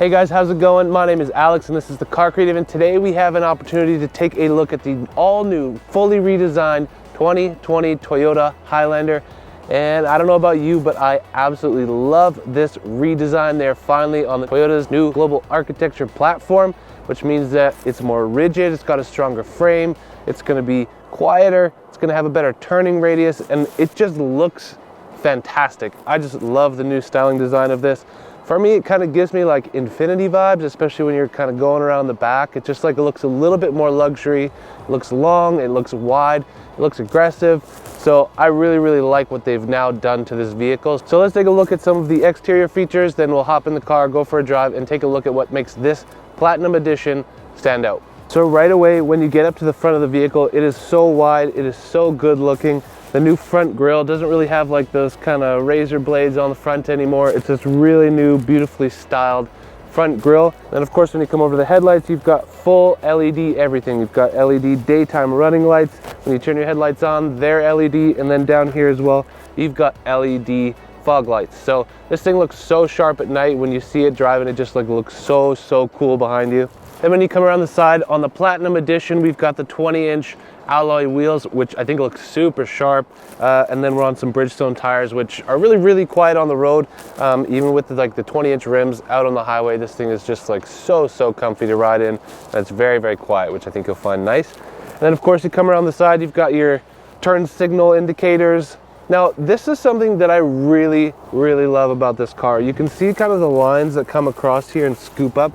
Hey guys, how's it going? My name is Alex and this is The Car Creative, and today we have an opportunity to take a look at the all-new, fully redesigned 2020 Toyota Highlander. And I don't know about you, but I absolutely love this redesign. They're finally on the Toyota's new global architecture platform, which means that it's more rigid, it's got a stronger frame, it's gonna be quieter, it's gonna have a better turning radius, and it just looks fantastic. I just love the new styling design of this. For me, it kind of gives me like Infiniti vibes, especially when you're kind of going around the back. It just like it looks a little bit more luxury. It looks long, it looks wide, it looks aggressive. So I really like what they've now done to this vehicle. So let's take a look at some of the exterior features, then we'll hop in the car, go for a drive, and take a look at what makes this Platinum Edition stand out. So right away, when you get up to the front of the vehicle, it is so wide, it is so good looking. The new front grille doesn't really have like those kind of razor blades on the front anymore. It's this really new, beautifully styled front grille. And of course, when you come over to the headlights, you've got full LED everything. You've got LED daytime running lights. When you turn your headlights on, they're LED. And then down here as well, you've got LED fog lights. So this thing looks so sharp at night. When you see it driving, it just like looks so cool behind you. Then when you come around the side, on the Platinum Edition, we've got the 20-inch alloy wheels, which I think look super sharp. And then we're on some Bridgestone tires, which are really quiet on the road. Even with the 20-inch rims out on the highway, this thing is just like so comfy to ride in. And it's very quiet, which I think you'll find nice. And then of course you come around the side, you've got your turn signal indicators. Now, this is something that I really love about this car. You can see kind of the lines that come across here and scoop up.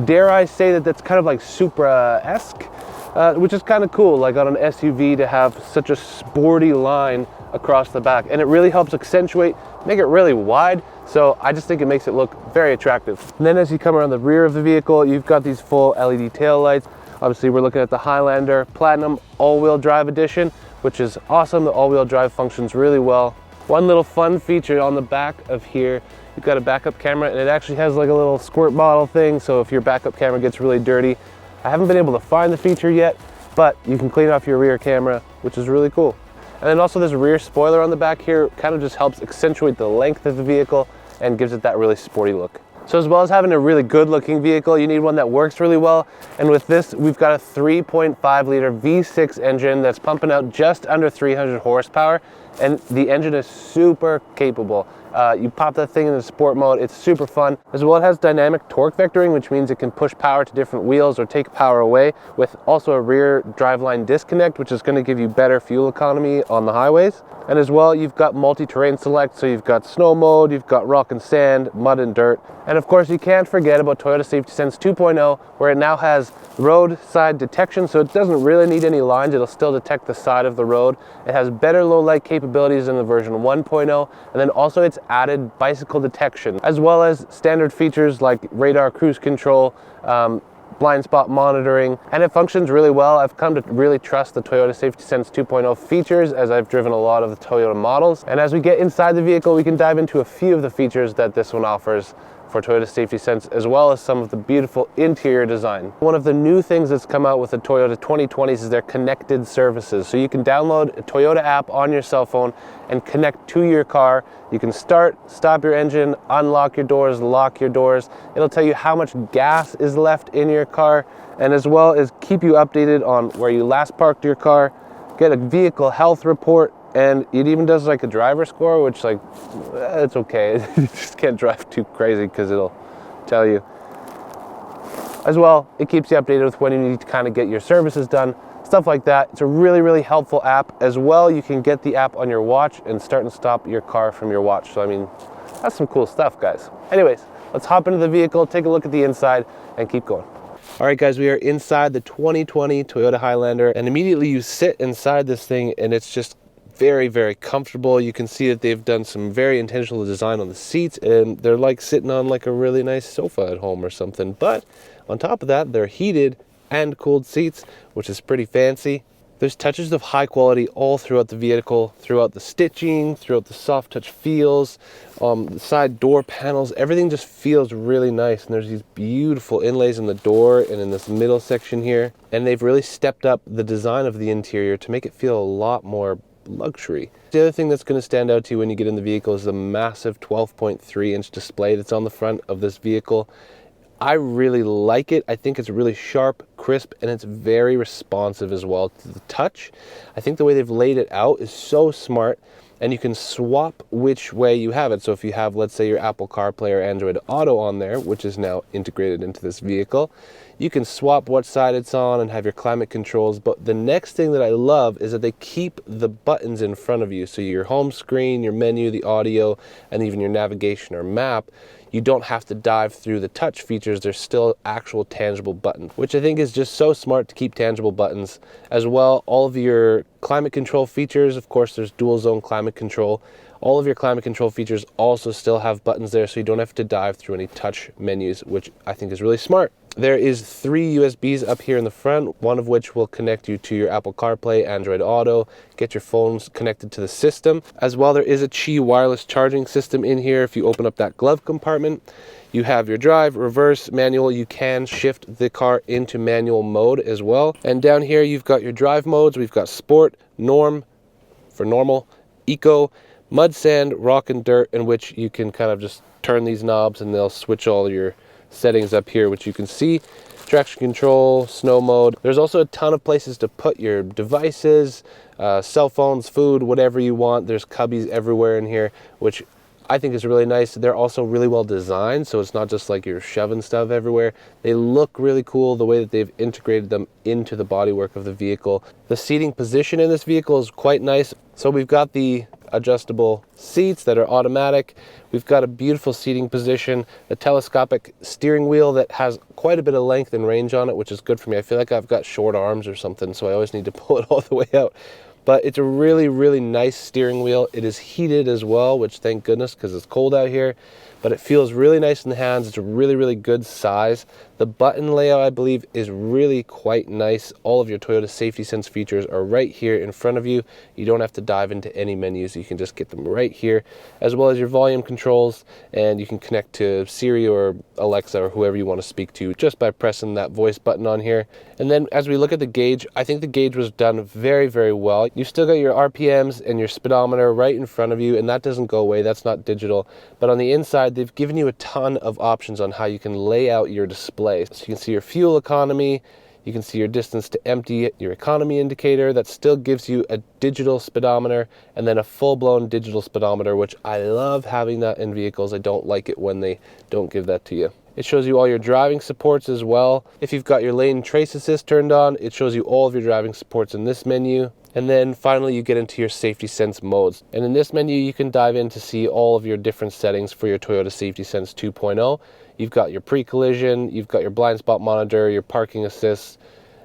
Dare I say that that's kind of like Supra-esque, which is kind of cool, like on an SUV to have such a sporty line across the back. And it really helps accentuate, make it really wide. So I just think it makes it look very attractive. And then as you come around the rear of the vehicle, you've got these full LED tail lights. Obviously, we're looking at the Highlander Platinum All-Wheel Drive Edition, which is awesome. The all-wheel drive functions really well. One little fun feature on the back of here, you've got a backup camera, and it actually has like a little squirt bottle thing, so if your backup camera gets really dirty, I haven't been able to find the feature yet, but you can clean off your rear camera, which is really cool. And then also this rear spoiler on the back here kind of just helps accentuate the length of the vehicle and gives it that really sporty look. So as well as having a really good looking vehicle, you need one that works really well. And with this, we've got a 3.5 liter V6 engine that's pumping out just under 300 horsepower. And the engine is super capable. You pop that thing into sport mode, it's super fun. As well, it has dynamic torque vectoring, which means it can push power to different wheels or take power away, with also a rear driveline disconnect, which is going to give you better fuel economy on the highways. And as well, you've got multi-terrain select, so you've got snow mode, you've got rock and sand, mud and dirt. And of course, you can't forget about Toyota Safety Sense 2.0, where it now has roadside detection, so it doesn't really need any lines, it'll still detect the side of the road. It has better low light capabilities in the version 1.0, and then also it's added bicycle detection, as well as standard features like radar cruise control, blind spot monitoring, and it functions really well. I've come to really trust the Toyota Safety Sense 2.0 features as I've driven a lot of the Toyota models. And as we get inside the vehicle, we can dive into a few of the features that this one offers for Toyota Safety Sense, as well as some of the beautiful interior design. One of the new things that's come out with the Toyota 2020s is their connected services. So you can download a Toyota app on your cell phone and connect to your car. You can start, stop your engine, unlock your doors, lock your doors. It'll tell you how much gas is left in your car, and as well as keep you updated on where you last parked your car, get a vehicle health report, and it even does like a driver score, which like, it's okay. You just can't drive too crazy because it'll tell you. As well, it keeps you updated with when you need to kind of get your services done, stuff like that. It's a really helpful app. As well, you can get the app on your watch and start and stop your car from your watch. So I mean, that's some cool stuff, guys. Anyways, let's hop into the vehicle, take a look at the inside, and keep going. All right, guys, we are inside the 2020 Toyota Highlander, and immediately you sit inside this thing and it's just very comfortable. You can see that they've done some very intentional design on the seats, and they're like sitting on like a really nice sofa at home or something. But on top of that, they're heated and cooled seats, which is pretty fancy. There's touches of high quality all throughout the vehicle, throughout the stitching, throughout the soft touch feels, the side door panels, everything just feels really nice. And there's these beautiful inlays in the door and in this middle section here. And they've really stepped up the design of the interior to make it feel a lot more luxury. The other thing that's going to stand out to you when you get in the vehicle is the massive 12.3 inch display that's on the front of this vehicle. I really like it. I think it's really sharp, crisp, and it's very responsive as well to the touch. I think the way they've laid it out is so smart, and you can swap which way you have it. So if you have, let's say, your Apple CarPlay or Android Auto on there, which is now integrated into this vehicle, you can swap what side it's on and have your climate controls. But the next thing that I love is that they keep the buttons in front of you. So your home screen, your menu, the audio, and even your navigation or map, you don't have to dive through the touch features. There's still actual tangible buttons, which I think is just so smart to keep tangible buttons. As well, all of your climate control features, of course, there's dual zone climate control. All of your climate control features also still have buttons there, so you don't have to dive through any touch menus, which I think is really smart. There is 3 USBs up here in the front, one of which will connect you to your Apple CarPlay, Android Auto, get your phones connected to the system. As well, there is a Qi wireless charging system in here. If you open up that glove compartment, you have your drive, reverse, manual. You can shift the car into manual mode as well. And down here, you've got your drive modes. We've got Sport, Norm for normal, Eco, Mud, Sand, Rock, and Dirt, in which you can kind of just turn these knobs and they'll switch all your settings up here, which you can see. Traction control, snow mode. There's also a ton of places to put your devices, cell phones, food, whatever you want. There's cubbies everywhere in here, which I think is really nice. They're also really well designed, so it's not just like you're shoving stuff everywhere. They look really cool, the way that they've integrated them into the bodywork of the vehicle. The seating position in this vehicle is quite nice. So we've got the adjustable seats that are automatic. We've got a beautiful seating position, a telescopic steering wheel that has quite a bit of length and range on it, which is good for me. I feel like I've got short arms or something, so I always need to pull it all the way out. But it's a really, really nice steering wheel. It is heated as well, which thank goodness, because it's cold out here. But it feels really nice in the hands. It's a really, really good size. The button layout, I believe, is really quite nice. All of your Toyota Safety Sense features are right here in front of you. You don't have to dive into any menus. You can just get them right here, as well as your volume controls. And you can connect to Siri or Alexa or whoever you want to speak to just by pressing that voice button on here. And then as we look at the gauge, I think the gauge was done very, very well. You've still got your RPMs and your speedometer right in front of you, and that doesn't go away. That's not digital. But on the inside, they've given you a ton of options on how you can lay out your display. So you can see your fuel economy, you can see your distance to empty, your economy indicator that still gives you a digital speedometer, and then a full-blown digital speedometer, which I love having that in vehicles. I don't like it when they don't give that to you. It shows you all your driving supports as well. If you've got your lane trace assist turned on, it shows you all of your driving supports in this menu. And then finally you get into your Safety Sense modes. And in this menu you can dive in to see all of your different settings for your Toyota Safety Sense 2.0. You've got your pre-collision, you've got your blind spot monitor, your parking assist,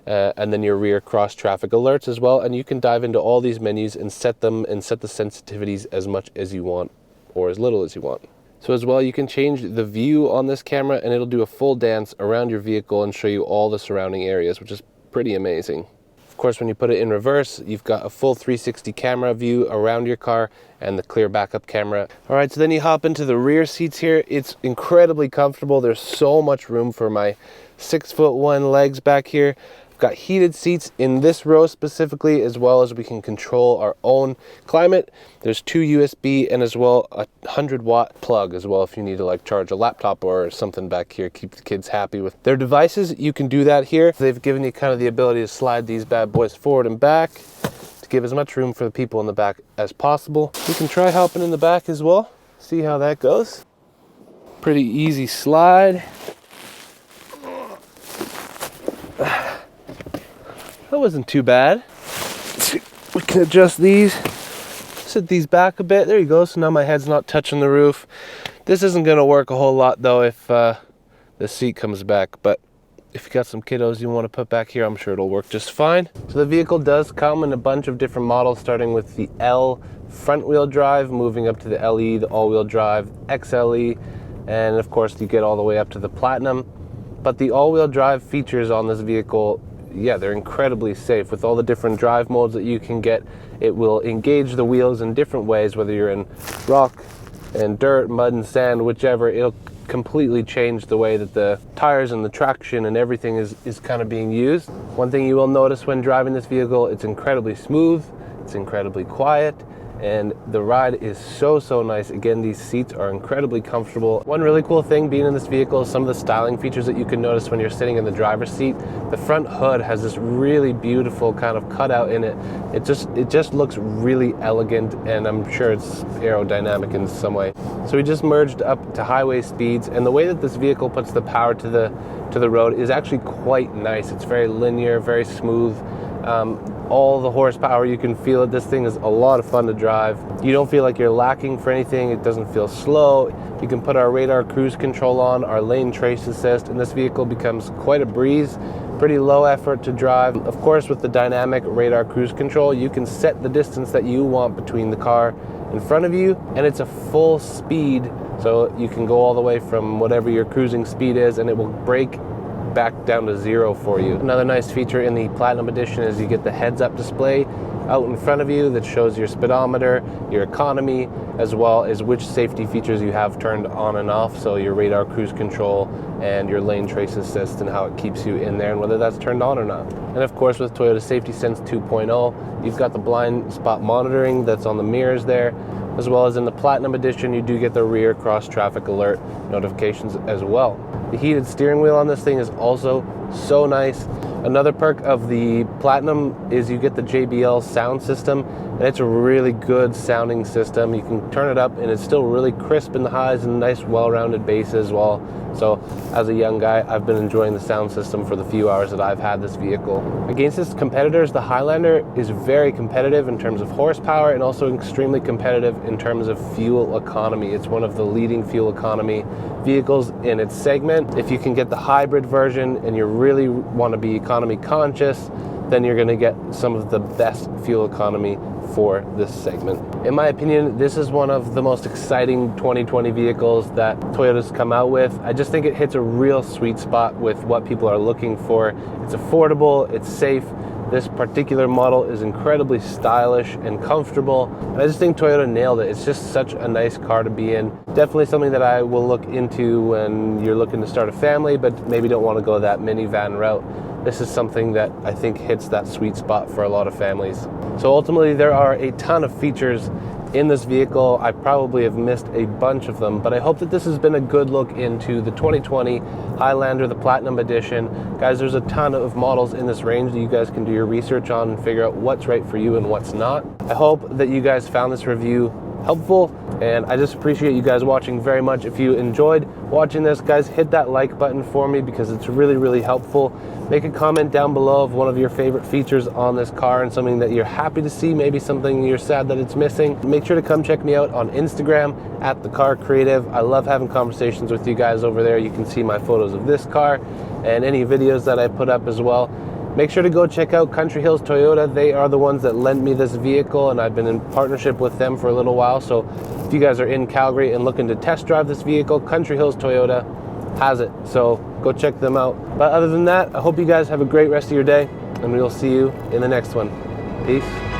and then your rear cross traffic alerts as well. And you can dive into all these menus and set them and set the sensitivities as much as you want or as little as you want. So as well, you can change the view on this camera and it'll do a full dance around your vehicle and show you all the surrounding areas, which is pretty amazing. Of course, when you put it in reverse, you've got a full 360 camera view around your car and the clear backup camera. All right, so then you hop into the rear seats here. It's incredibly comfortable. There's so much room for my 6'1" legs back here. I've got heated seats in this row specifically, as well as we can control our own climate. There's 2 USB and as well a 100-watt plug as well if you need to like charge a laptop or something back here, keep the kids happy with their devices. You can do that here. They've given you kind of the ability to slide these bad boys forward and back to give as much room for the people in the back as possible. You can try hopping in the back as well, see how that goes. Pretty easy slide. That wasn't too bad. We can adjust these, sit these back a bit. There you go. So now my head's not touching the roof. This isn't going to work a whole lot though if the seat comes back, but if you got some kiddos you want to put back here, I'm sure it'll work just fine. So the vehicle does come in a bunch of different models, starting with the L front wheel drive, moving up to the LE, the all wheel drive, XLE, and of course you get all the way up to the Platinum. But the all wheel drive features on this vehicle, yeah, they're incredibly safe. With all the different drive modes that you can get, it will engage the wheels in different ways, whether you're in rock and dirt, mud and sand, whichever. It'll completely change the way that the tires and the traction and everything is kind of being used. One thing you will notice when driving this vehicle, it's incredibly smooth, it's incredibly quiet, and the ride is so nice. Again, these seats are incredibly comfortable. One really cool thing being in this vehicle is some of the styling features that you can notice when you're sitting in the driver's seat. The front hood has this really beautiful kind of cutout in it. It just looks really elegant, and I'm sure it's aerodynamic in some way. So we just merged up to highway speeds, and the way that this vehicle puts the power to the road is actually quite nice. It's very linear, very smooth. All the horsepower, you can feel it. This thing is a lot of fun to drive. You don't feel like you're lacking for anything. It doesn't feel slow. You can put our radar cruise control on, our lane trace assist, and this vehicle becomes quite a breeze. Pretty low effort to drive. Of course, with the dynamic radar cruise control, you can set the distance that you want between the car in front of you, and it's a full speed, so you can go all the way from whatever your cruising speed is, and it will brake back down to 0 for you. Another nice feature in the Platinum Edition is you get the heads-up display out in front of you that shows your speedometer, your economy, as well as which safety features you have turned on and off, so your radar cruise control and your lane trace assist and how it keeps you in there and whether that's turned on or not. And of course, with Toyota Safety Sense 2.0, you've got the blind spot monitoring that's on the mirrors there, as well as in the Platinum Edition, you do get the rear cross traffic alert notifications as well. The heated steering wheel on this thing is also so nice. Another perk of the Platinum is you get the Jbl Sound System, and it's a really good sounding system. You can turn it up and it's still really crisp in the highs and nice well-rounded bass as well. So as a young guy, I've been enjoying the sound system for the few hours that I've had this vehicle. Against its competitors, the Highlander is very competitive in terms of horsepower and also extremely competitive in terms of fuel economy. It's one of the leading fuel economy vehicles in its segment. If you can get the hybrid version and you really want to be economy conscious, then you're going to get some of the best fuel economy for this segment. In my opinion, this is one of the most exciting 2020 vehicles that Toyota's come out with. I just think it hits a real sweet spot with what people are looking for. It's affordable, it's safe. This particular model is incredibly stylish and comfortable, and I just think Toyota nailed it. It's just such a nice car to be in. Definitely something that I will look into when you're looking to start a family, but maybe don't want to go that minivan route. This is something that I think hits that sweet spot for a lot of families. So ultimately, there are a ton of features in this vehicle. I probably have missed a bunch of them, but I hope that this has been a good look into the 2020 Highlander, the Platinum Edition. Guys, there's a ton of models in this range that you guys can do your research on and figure out what's right for you and what's not. I hope that you guys found this review helpful, and I just appreciate you guys watching very much. If you enjoyed watching this, guys, hit that like button for me because it's really helpful. Make a comment down below of one of your favorite features on this car and something that you're happy to see, maybe something you're sad that it's missing. Make sure to come check me out on Instagram at The Car Creative. I love having conversations with you guys over there. You can see my photos of this car and any videos that I put up as well. Make sure to go check out Country Hills Toyota. They are the ones that lent me this vehicle, and I've been in partnership with them for a little while. So if you guys are in Calgary and looking to test drive this vehicle, Country Hills Toyota has it. So go check them out. But other than that, I hope you guys have a great rest of your day, and we'll see you in the next one. Peace.